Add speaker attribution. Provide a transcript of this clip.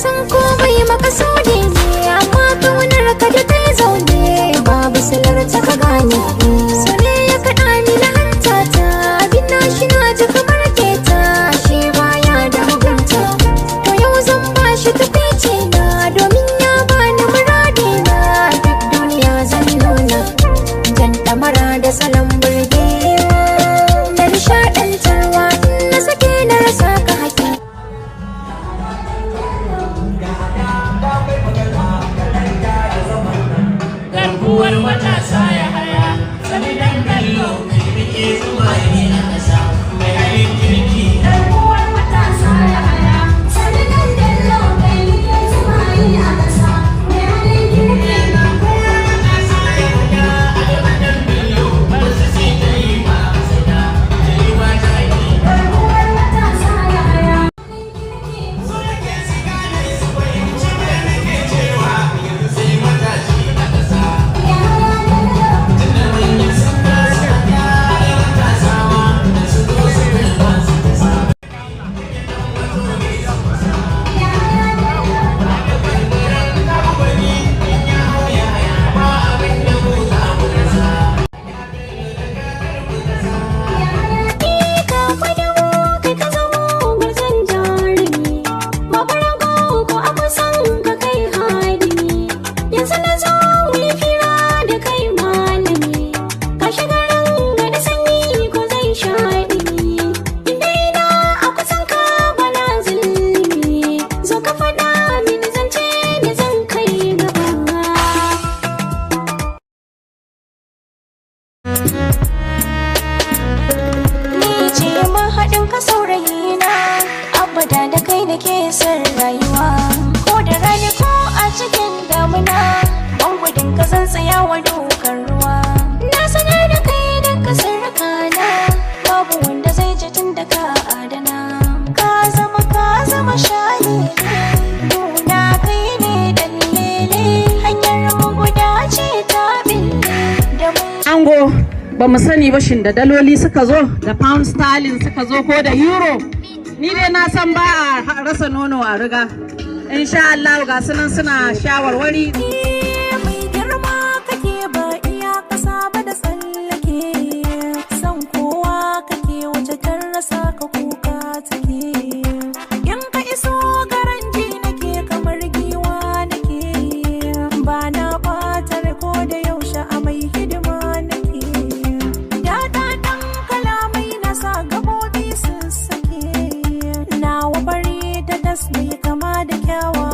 Speaker 1: san komai makasudi ne, amma kaunar ka da ta yi zaune babu silar ta ka gane. So ne ya kaɗa ni na hanta ta, abin na shi na ji kamar keta, shi baya da mugunta. To yau zan ba shi tukwici na, domin ya bani muradi na. Duk duniya zan nuna jan ɗamara da salon burgewa da nishaɗantarwa, in na sake na rasa ka haƙi.
Speaker 2: Garkuwar matasa ya haya, sani dan kallo mai rike zuwa ne a ƙasa mai halin kirki.
Speaker 1: Garkuwar matasa ya haya, sani dan kallo mai rike zuwa ne a ƙasa mai halin kirki.
Speaker 2: Garkuwar matasa ya haya, alwadan kallo bar su sai ta yi ba su da yi ba ta yi.
Speaker 1: Garkuwar matasa ya haya,
Speaker 2: So nake su gane su fahimci me nake cewa yanzu sai matashi a ƙasa.
Speaker 1: ya haya da lalo.
Speaker 2: Tunda manyan sun kasa ya matasa ma da su zo su kai ba su kasa.
Speaker 1: Ya haya da lalo. Haɗin ka saurayina, abada da kai nake son rayuwa. Ko da rani ko a cikin damuna, ban gudun ka zan tsaya wa dukan ruwa. Na sanar da kai duka sirrikana, babu wanda zai ji tun da ka adana. Ka zama shayi ne, nuna kai ne dan lele. Hanyar mu guda ce ta bille da mu.
Speaker 3: Ango ba mu sani ba shin da daloli suka zo da pound sterling suka zo ko da euro. Ni dai na san ba a rasa nono a riga. Insha Allah ga sunan suna shawarwari.
Speaker 1: Mai girma kake ba iya ƙasa ba da tsallake, san kowa kake wace ta rasa ka kuka take. In ka iso garanji nake kamar giwa nake, ba na ɓatar ko da yaushe a mai hidima nake. Daɗaɗɗen kalamai na sa gaɓoɓi sun sake, nawa bari ta tas mai kama da kyawa.